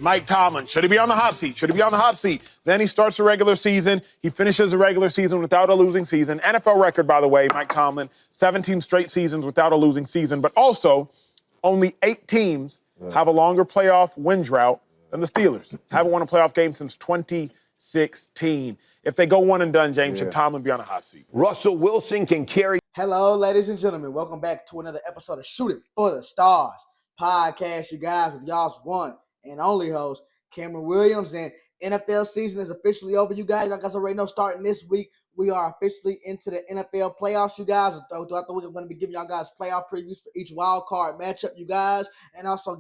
Mike Tomlin, should he be on the hot seat? Should he be on the hot seat? Then he starts the regular season. He finishes the regular season without a losing season. NFL record, by the way, Mike Tomlin, 17 straight seasons without a losing season. But also, only 8 teams have a longer playoff win drought than the Steelers. Haven't won a playoff game since 2016. If they go one and done, James, should Tomlin be on the hot seat? Russell Wilson can carry. Hello, ladies and gentlemen. Welcome back to another episode of Shooting for the Stars podcast, you guys, with y'all's one and only host, Cameron Williams. And NFL season is officially over, you guys. Like I already know, starting this week, we are officially into the NFL playoffs, you guys. Throughout the week, I'm going to be giving y'all guys playoff previews for each wild card matchup, you guys. And also,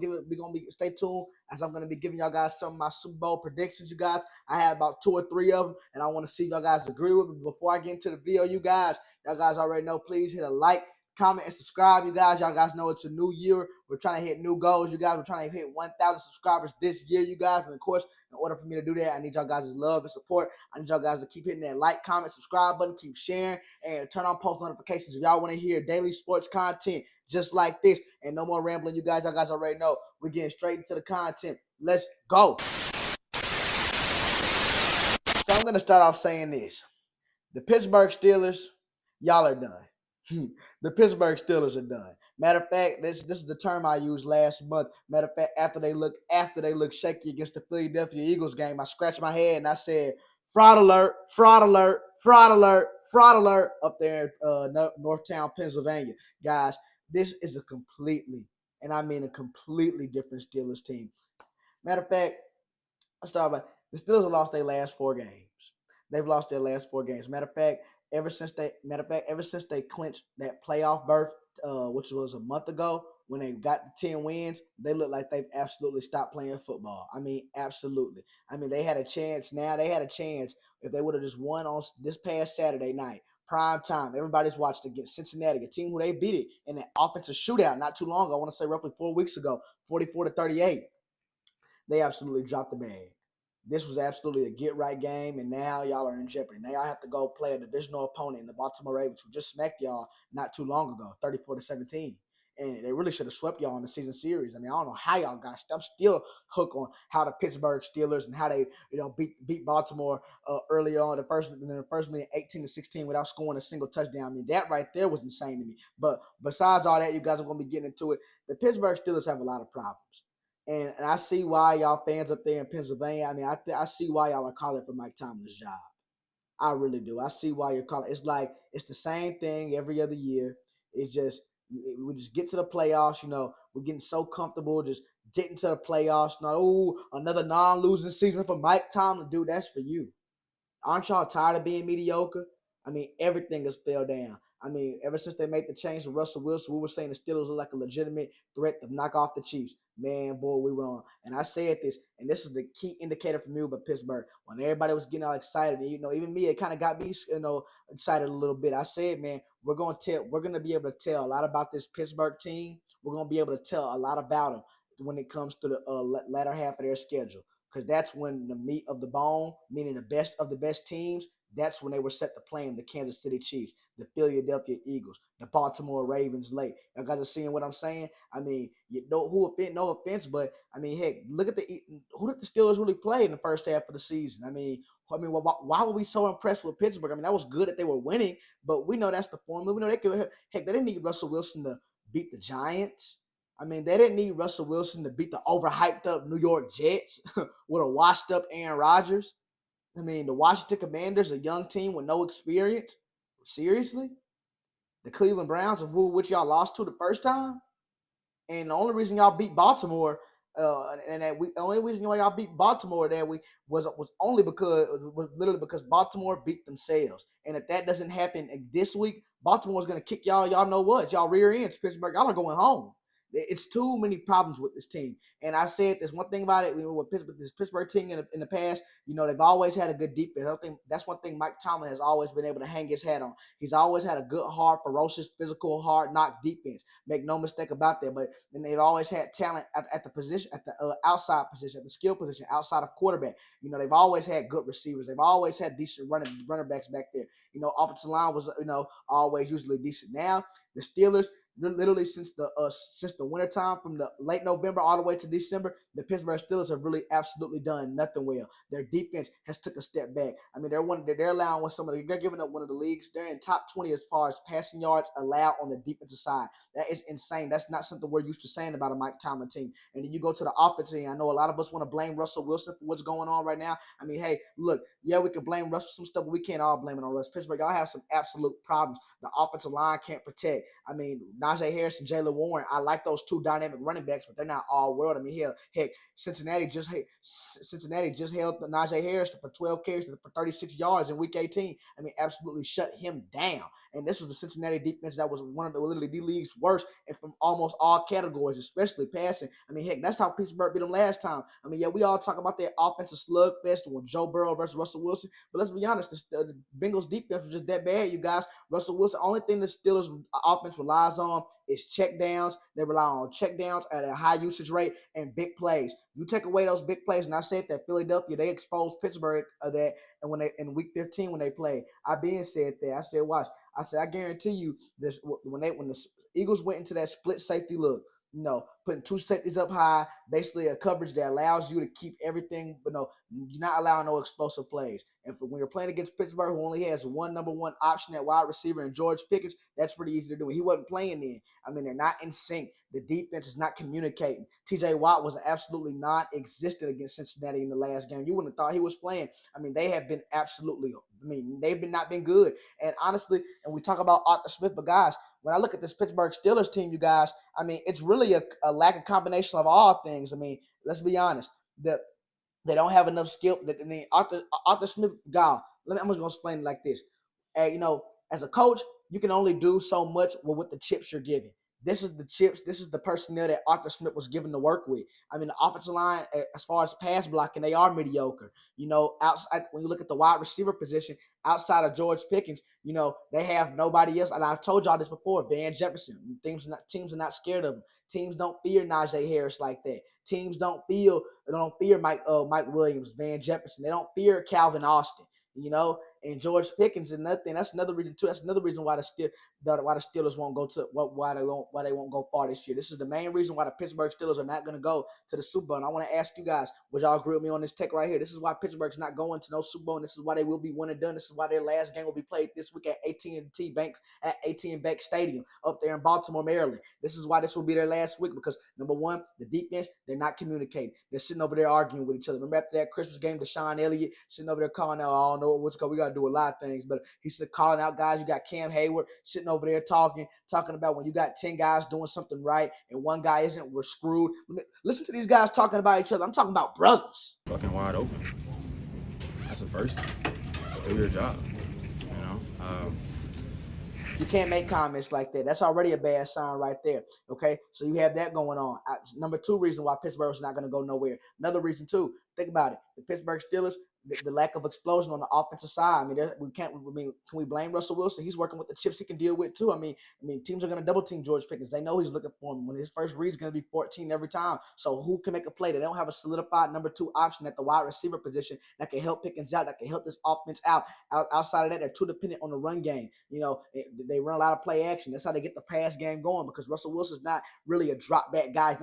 stay tuned, as I'm going to be giving y'all guys some of my Super Bowl predictions, you guys. I have about 2 or 3 of them, and I want to see if y'all guys agree with me. Before I get into the video, you guys already know, please hit a like, comment, and subscribe, you guys. Y'all guys know it's a new year. We're trying to hit new goals, you guys. We're trying to hit 1,000 subscribers this year, you guys. And, of course, in order for me to do that, I need y'all guys' love and support. I need y'all guys to keep hitting that like, comment, subscribe button, keep sharing, and turn on post notifications if y'all want to hear daily sports content just like this. And no more rambling, you guys. Y'all guys already know we're getting straight into the content. Let's go. So I'm going to start off saying this. The Pittsburgh Steelers, y'all are done. The Pittsburgh Steelers are done. Matter of fact, this is the term I used last month. Matter of fact, after they look shaky against the Philadelphia Eagles game, I scratched my head and I said, fraud alert, fraud alert, fraud alert, fraud alert up there in Northtown, Pennsylvania. Guys, this is a completely different Steelers team. Matter of fact, let's start by the Steelers have lost their last 4 games. They've lost their last 4 games. Matter of fact, ever since they clinched that playoff berth, which was a month ago, when they got the 10 wins, they look like they've absolutely stopped playing football. I mean, absolutely. I mean, they had a chance now. They had a chance if they would have just won on this past Saturday night, prime time. Everybody's watched against Cincinnati, a team who they beat it in an offensive shootout not too long ago. I want to say roughly 4 weeks ago, 44-38. They absolutely dropped the bag. This was absolutely a get-right game, and now y'all are in jeopardy. Now y'all have to go play a divisional opponent in the Baltimore Ravens, who just smacked y'all not too long ago, 34-17. And they really should have swept y'all in the season series. I mean, I don't know how y'all got – I'm still hooked on how the Pittsburgh Steelers and how they, beat Baltimore early on in the first minute, 18-16, without scoring a single touchdown. I mean, that right there was insane to me. But besides all that, you guys are going to be getting into it. The Pittsburgh Steelers have a lot of problems. And I see why y'all fans up there in Pennsylvania, I mean, I see why y'all are calling for Mike Tomlin's job. I really do. I see why you're calling. It's like it's the same thing every other year. It's just we just get to the playoffs, we're getting so comfortable just getting to the playoffs. Another non-losing season for Mike Tomlin. Dude, that's for you. Aren't y'all tired of being mediocre? I mean, everything has fell down. I mean, ever since they made the change to Russell Wilson, we were saying the Steelers were like a legitimate threat to knock off the Chiefs. Man, boy, we were on. And I said this, and this is the key indicator for me about Pittsburgh. When everybody was getting all excited, and, even me, it kind of got me, excited a little bit. I said, man, we're going to be able to tell a lot about this Pittsburgh team. We're going to be able to tell a lot about them when it comes to the latter half of their schedule, because that's when the meat of the bone, meaning the best of the best teams, that's when they were set to playing the Kansas City Chiefs, the Philadelphia Eagles, the Baltimore Ravens late. You guys are seeing what I'm saying? I mean, no offense, but I mean, heck, look at who did the Steelers really play in the first half of the season? I mean, why were we so impressed with Pittsburgh? I mean, that was good that they were winning, but we know that's the formula. We know they didn't need Russell Wilson to beat the Giants. I mean, they didn't need Russell Wilson to beat the overhyped up New York Jets with a washed up Aaron Rodgers. I mean, the Washington Commanders, a young team with no experience. Seriously? The Cleveland Browns, which y'all lost to the first time? And the only reason y'all beat Baltimore, the only reason why y'all beat Baltimore was literally because Baltimore beat themselves. And if that doesn't happen this week, Baltimore's going to kick y'all know what? Y'all rear ends, Pittsburgh. Y'all are going home. It's too many problems with this team. And I said there's one thing about it, with this Pittsburgh team in the past, they've always had a good defense. I think that's one thing Mike Tomlin has always been able to hang his hat on. He's always had a good, hard, ferocious, physical, hard-knock defense. Make no mistake about that. But then they've always had talent at the position, at the outside position, at the skill position, outside of quarterback. They've always had good receivers. They've always had decent running backs back there. Offensive line was, always usually decent. Now, the Steelers, literally since the wintertime, from the late November all the way to December, the Pittsburgh Steelers have really absolutely done nothing well. Their defense has took a step back. I mean, they're allowing they're giving up one of the leagues. They're in top 20 as far as passing yards allowed on the defensive side. That is insane. That's not something we're used to saying about a Mike Tomlin team. And then you go to the offense team. I know a lot of us want to blame Russell Wilson for what's going on right now. I mean, hey, look, yeah, we can blame Russell for some stuff, but we can't all blame it on Russ. Pittsburgh, y'all have some absolute problems. The offensive line can't protect. I mean, Najee Harris and Jaylen Warren, I like those two dynamic running backs, but they're not all world. I mean, heck, Cincinnati just held Najee Harris for 12 carries for 36 yards in Week 18. I mean, absolutely shut him down. And this was the Cincinnati defense that was one of literally the league's worst, and from almost all categories, especially passing. I mean, heck, that's how Pittsburgh beat them last time. I mean, yeah, we all talk about that offensive slugfest when Joe Burrow versus Russell Wilson, but let's be honest, the Bengals defense was just that bad, you guys. Russell Wilson, only thing the Steelers offense relies on is check downs. They rely on check downs at a high usage rate and big plays. You take away those big plays, and I said that Philadelphia, they exposed Pittsburgh that, and when they in Week 15 when they played, I being said that, I said, watch, I said, I guarantee you this when the Eagles went into that split safety look, putting two safeties up high, basically a coverage that allows you to keep everything, but no, you're not allowing no explosive plays. And when you're playing against Pittsburgh, who only has one number one option at wide receiver and George Pickens, that's pretty easy to do. He wasn't playing then. I mean, they're not in sync. The defense is not communicating. TJ Watt was absolutely non-existent against Cincinnati in the last game. You wouldn't have thought he was playing. I mean, they have been not been good. And honestly, and we talk about Arthur Smith, but guys, when I look at this Pittsburgh Steelers team, you guys, I mean, it's really a lack of combination of all things. I mean, let's be honest. They don't have enough skill. Arthur Smith, I'm just going to explain it like this. As a coach, you can only do so much with the chips you're given. This is the chips. This is the personnel that Arthur Smith was given to work with. I mean, the offensive line, as far as pass blocking, they are mediocre. Outside when you look at the wide receiver position, outside of George Pickens, they have nobody else. And I've told y'all this before. Van Jefferson. Teams are not scared of him. Teams don't fear Najee Harris like that. Teams don't fear Mike Williams, Van Jefferson. They don't fear Calvin Austin. And George Pickens and nothing. That's another reason too. That's another reason why the Steelers won't go to why they won't go far this year. This is the main reason why the Pittsburgh Steelers are not going to go to the Super Bowl. And I want to ask you guys, would y'all agree with me on this take right here? This is why Pittsburgh's not going to no Super Bowl. And this is why they will be one and done. This is why their last game will be played this week at AT&T Bank Stadium up there in Baltimore, Maryland. This is why this will be their last week because number one, the defense, they're not communicating. They're sitting over there arguing with each other. Remember after that Christmas game, Deshaun Elliott sitting over there calling out, I don't know what's going. We got to do a lot of things, but he's calling out guys. You got Cam Hayward sitting over there talking about when you got 10 guys doing something right and one guy isn't, we're screwed. Listen to these guys talking about each other. I'm talking about brothers. Fucking wide open. That's the first do your job. You can't make comments like that. That's already a bad sign right there. Okay, so you have that going on. Number two reason why Pittsburgh is not going to go nowhere. Another reason too. Think about it. The Pittsburgh Steelers, the lack of explosion on the offensive side. Can we blame Russell Wilson? He's working with the chips he can deal with too. I mean, teams are going to double team George Pickens. They know he's looking for him. When his first read is going to be 14 every time. So who can make a play? They don't have a solidified number two option at the wide receiver position that can help Pickens out, that can help this offense out. Outside of that, they're too dependent on the run game. They run a lot of play action. That's how they get the pass game going because Russell Wilson's not really a drop back guy.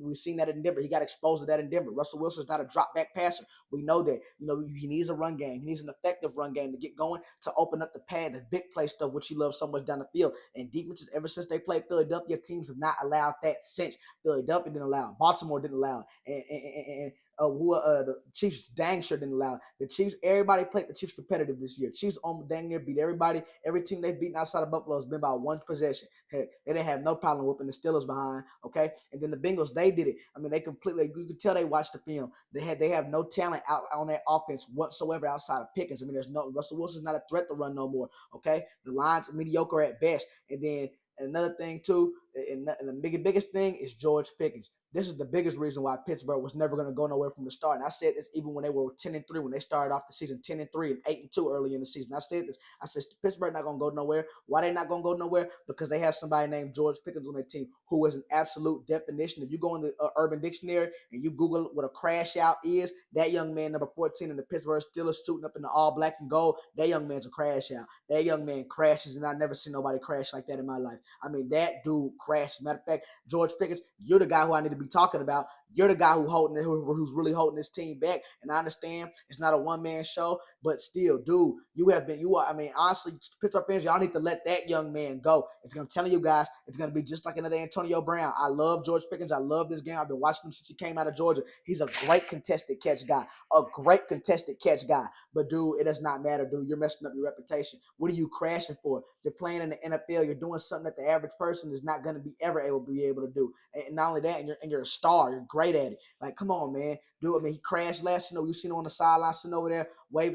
We've seen that in Denver. He got exposed to that in Denver. Russell Wilson's not a drop back passer. We know that. He needs a run game. He needs an effective run game to get going, to open up the pad, the big play stuff, which he loves so much down the field. And defenses, ever since they played Philadelphia, teams have not allowed that since. Philadelphia didn't allow it. Baltimore didn't allow it. The Chiefs dang sure didn't allow it. The Chiefs, everybody played the Chiefs competitive this year. Chiefs dang near beat everybody. Every team they've beaten outside of Buffalo has been by one possession. Heck, they didn't have no problem whooping the Steelers behind. Okay, and then the Bengals, they did it. I mean, you could tell they watched the film. They have no talent out on that offense whatsoever outside of Pickens. I mean, Russell Wilson's not a threat to run no more. Okay, the line's mediocre at best. And then another thing too, and the biggest thing is George Pickens. This is the biggest reason why Pittsburgh was never going to go nowhere from the start. And I said this even when they were 10-3, when they started off the season 10-3 and 8-2 early in the season. I said this. I said Pittsburgh not going to go nowhere. Why they not going to go nowhere? Because they have somebody named George Pickens on their team who is an absolute definition. If you go in the Urban Dictionary and you Google what a crash out is, that young man, number 14 in the Pittsburgh Steelers, suiting up in the all black and gold, that young man's a crash out. That young man crashes, and I never seen nobody crash like that in my life. I mean, that dude crashed. Matter of fact, George Pickens, you're the guy who I need to be talking about. You're the guy who's really holding this team back. And I understand it's not a one-man show, but still, dude, I mean, honestly, Pittsburgh fans, y'all need to let that young man go. I'm telling you guys, it's going to be just like another Antonio Brown. I love George Pickens. I love this game. I've been watching him since he came out of Georgia. He's a great contested catch guy. But, dude, it does not matter, dude. You're messing up your reputation. What are you crashing for? You're playing in the NFL. You're doing something that the average person is not going to be able to do. And not only that, and you're a star. You're great at it. Like, come on, man. Dude, I mean, he crashed last. You seen him on the sideline sitting over there,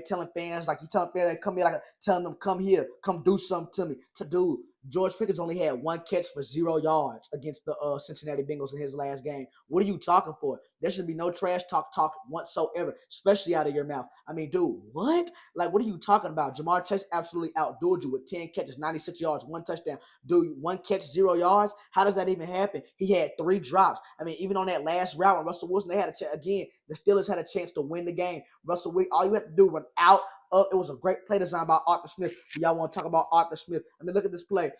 telling fans, like, he telling fans, come here, like, telling them, come here, come do something to me. Dude, George Pickens only had one catch for 0 yards against the Cincinnati Bengals in his last game. What are you talking for? There should be no trash talk whatsoever, especially out of your mouth. I mean, dude, what? Like, what are you talking about? Jamar Chase absolutely outdueled you with 10 catches, 96 yards, 1 touchdown. Dude, 1 catch, 0 yards? How does that even happen? He had 3 drops. I mean, even on that last route when Russell Wilson, they had a chance. Again, the Steelers had a chance to win the game. Russell Wilson, all you have to do, run out. It was a great play design by Arthur Smith. Y'all want to talk about Arthur Smith? I mean, look at this play.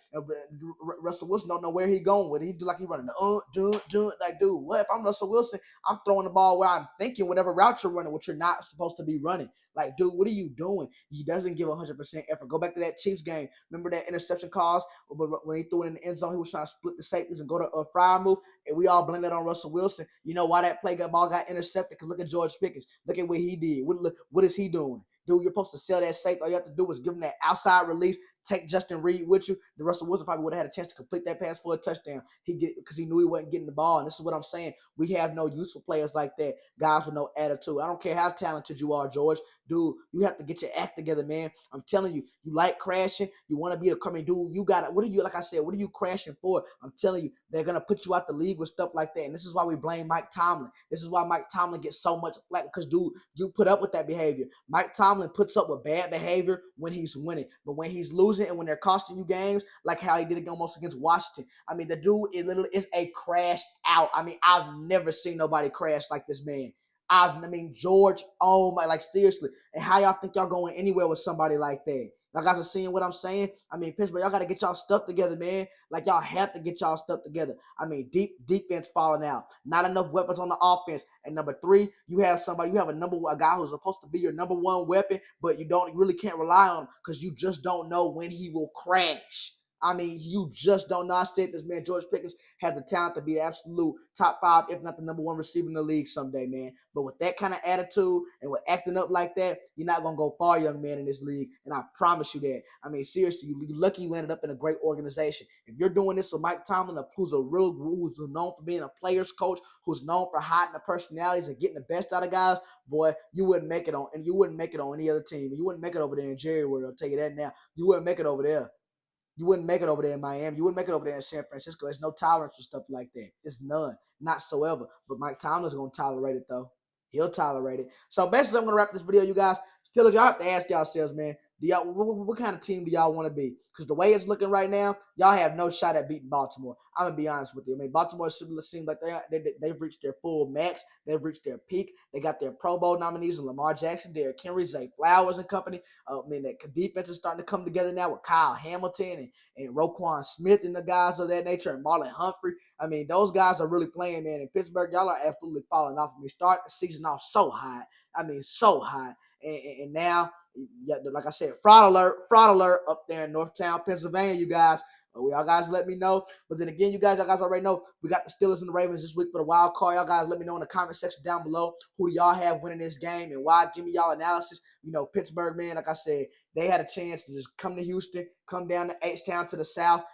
Russell Wilson don't know where he going with it. He do like he running like, dude, what? If I'm Russell Wilson, I'm throwing the ball where I'm thinking whatever route you're running, which you're not supposed to be running. Like, dude, what are you doing? He doesn't give 100% effort. Go back to that Chiefs game. Remember that interception calls when he threw it in the end zone? He was trying to split the safeties and go to a fire move, and we all blamed that on Russell Wilson. You know why that ball got intercepted? Because look at George Pickens. Look at what he did. What is he doing? Dude, you're supposed to sell that safety. All you have to do is give him that outside release, take Justin Reed with you. The Russell Wilson probably would have had a chance to complete that pass for a touchdown. Because he knew he wasn't getting the ball. And this is what I'm saying. We have no useful players like that. Guys with no attitude. I don't care how talented you are, George. Dude, you have to get your act together, man. I'm telling you, you like crashing. You want to be dude, you got it. Like I said, what are you crashing for? I'm telling you, they're going to put you out the league with stuff like that. And this is why we blame Mike Tomlin. This is why Mike Tomlin gets so much flack because, dude, you put up with that behavior. Mike Tomlin puts up with bad behavior when he's winning. But when he's losing and when they're costing you games, like how he did it almost against Washington, I mean, the dude, it literally is a crash out. I mean, I've never seen nobody crash like this man. George, oh my, like seriously. And how y'all think y'all going anywhere with somebody like that? Y'all guys are seeing what I'm saying? I mean, Pittsburgh, y'all got to get y'all stuff together, man. Like, y'all have to get y'all stuff together. I mean, defense falling out. Not enough weapons on the offense. And number 3, you have a guy who's supposed to be your number 1 weapon, but you can't rely on him because you just don't know when he will crash. I mean, you just don't know. I said this, man. George Pickens has the talent to be the absolute top 5, if not the number 1 receiver in the league someday, man. But with that kind of attitude and with acting up like that, you're not going to go far, young man, in this league. And I promise you that. I mean, seriously, you're lucky you landed up in a great organization. If you're doing this with Mike Tomlin, who's known for being a player's coach, who's known for hiding the personalities and getting the best out of guys, boy, you wouldn't make it on any other team. You wouldn't make it over there in Jerry World, I'll tell you that now. You wouldn't make it over there. You wouldn't make it over there in Miami. You wouldn't make it over there in San Francisco. There's no tolerance for stuff like that. There's none. Not so ever. But Mike Tomlin's going to tolerate it, though. He'll tolerate it. So basically, I'm going to wrap this video, you guys. Steelers, y'all have to ask yourselves, man, what kind of team do y'all want to be? Because the way it's looking right now, y'all have no shot at beating Baltimore. I'm going to be honest with you. I mean, Baltimore seems like they've reached their full max. They've reached their peak. They got their Pro Bowl nominees in Lamar Jackson, Derrick Henry, Zay Flowers and company. That defense is starting to come together now with Kyle Hamilton and Roquan Smith and the guys of that nature and Marlon Humphrey. I mean, those guys are really playing, man. In Pittsburgh, y'all are absolutely falling off. I mean, start the season off so high. I mean, so high. And now, like I said, fraud alert up there in Northtown, Pennsylvania, you guys. Y'all guys let me know. But then again, y'all guys already know we got the Steelers and the Ravens this week for the wild card. Y'all guys let me know in the comment section down below who do y'all have winning this game and why. Give me y'all analysis. Pittsburgh, man, like I said, they had a chance to just come to Houston, come down to H-Town to the South.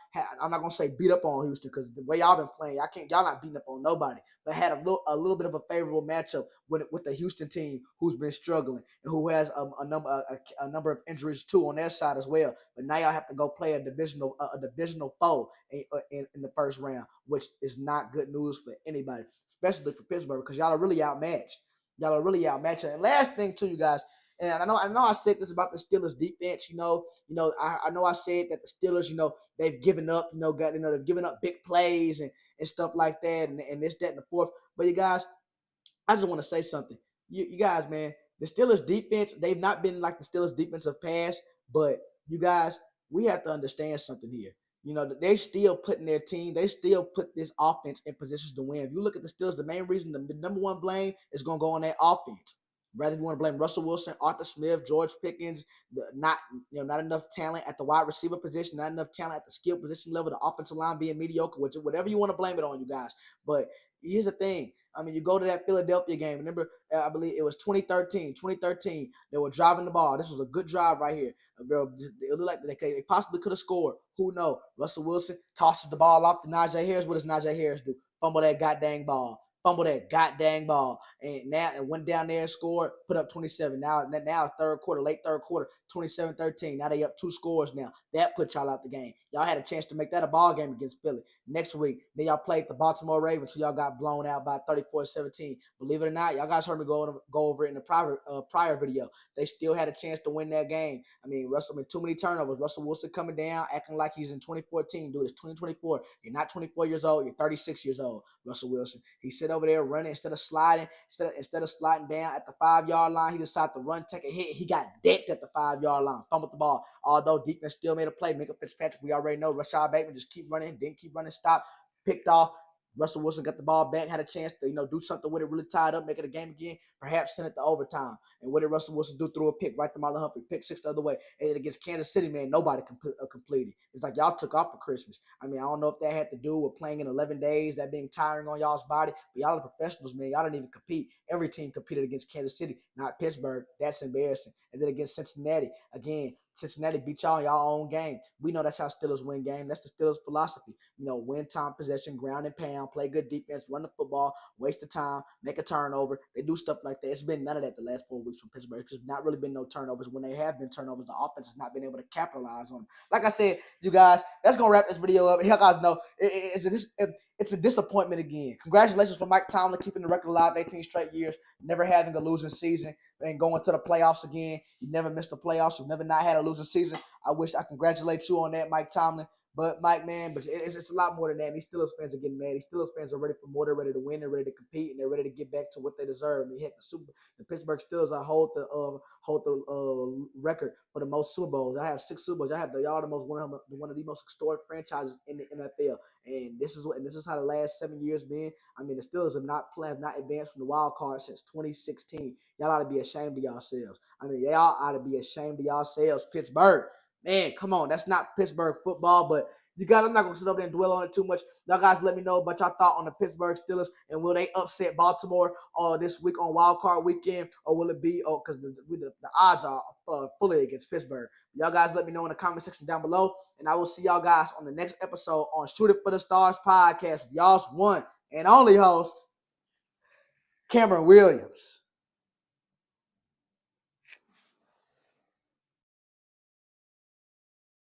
I'm not gonna say beat up on Houston because the way y'all been playing, y'all not beating up on nobody. But had a little bit of a favorable matchup with the Houston team who's been struggling and who has a number of injuries too on their side as well. But now y'all have to go play a divisional foe in the first round, which is not good news for anybody, especially for Pittsburgh, because y'all are really outmatched. And last thing too, you guys. And I know I said this about the Steelers defense, I know I said that the Steelers, they've given up, they've given up big plays and stuff like that and this, that, and the fourth. But you guys, I just want to say something. You guys, man, the Steelers defense, they've not been like the Steelers defensive pass, but you guys, we have to understand something here. They still putting their team, they still put this offense in positions to win. If you look at the Steelers, the main reason, the number one blame is going to go on that offense. Rather, if you want to blame Russell Wilson, Arthur Smith, George Pickens, not enough talent at the wide receiver position, not enough talent at the skill position level, the offensive line being mediocre, whatever you want to blame it on, you guys. But here's the thing. I mean, you go to that Philadelphia game. Remember, I believe it was 2013. They were driving the ball. This was a good drive right here. It looked like they possibly could have scored. Who knows? Russell Wilson tosses the ball off to Najee Harris. What does Najee Harris do? Fumble that goddamn ball. And went down there and scored, put up 27. Now late third quarter, 27-13. Now they up 2 scores now. That put y'all out the game. Y'all had a chance to make that a ball game against Philly. Next week, then y'all played the Baltimore Ravens, so y'all got blown out by 34-17. Believe it or not, y'all guys heard me go over it in the prior video. They still had a chance to win that game. I mean, too many turnovers. Russell Wilson coming down, acting like he's in 2014. Dude, it's 2024. You're not 24 years old. You're 36 years old, Russell Wilson. He sit over there running instead of sliding. Instead of sliding down at the 5-yard line, he decided to run, take a hit. He got decked at the 5-yard line, fumbled the ball. Although defense still made a play. Minka Fitzpatrick, we already know. Rashad Bateman just keep running, didn't keep running, stop, picked off. Russell Wilson got the ball back, had a chance to, do something with it, really tied up, make it a game again, perhaps send it to overtime. And what did Russell Wilson do? Threw a pick right to Marlon Humphrey, pick 6 the other way. And against Kansas City, man, nobody completed. It's like y'all took off for Christmas. I mean, I don't know if that had to do with playing in 11 days, that being tiring on y'all's body, but y'all are professionals, man. Y'all didn't even compete. Every team competed against Kansas City, not Pittsburgh. That's embarrassing. And then against Cincinnati, again, Cincinnati beat y'all in y'all own game. We know that's how Steelers win game. That's the Steelers philosophy. Win time possession, ground and pound, play good defense, run the football, waste of time, make a turnover. They do stuff like that. It's been none of that the last 4 weeks from Pittsburgh. There's not really been no turnovers. When they have been turnovers, the offense has not been able to capitalize on them. Like I said, you guys, that's going to wrap this video up. You guys know it's a disappointment again. Congratulations for Mike Tomlin keeping the record alive 18 straight years, never having a losing season, and going to the playoffs again. You never missed the playoffs. You've never not had a losing season. I congratulate you on that, Mike Tomlin. But Mike, man, it's a lot more than that. These Steelers fans are getting mad. These Steelers fans are ready for more. They're ready to win. They're ready to compete, and they're ready to get back to what they deserve. I mean, heck, the Pittsburgh Steelers hold the record for the most Super Bowls. I have 6 Super Bowls. Y'all one of the most historic franchises in the NFL. And this is how the last 7 years been. I mean, the Steelers have not advanced from the wild card since 2016. Y'all ought to be ashamed of yourselves. I mean, y'all ought to be ashamed of yourselves, Pittsburgh. Man, come on. That's not Pittsburgh football, but you guys, I'm not going to sit over there and dwell on it too much. Y'all guys let me know about y'all thought on the Pittsburgh Steelers, and will they upset Baltimore this week on Wild Card Weekend, or will it be because the odds are fully against Pittsburgh. Y'all guys let me know in the comment section down below, and I will see y'all guys on the next episode on Shooting for the Stars podcast with y'all's one and only host, Cameron Williams.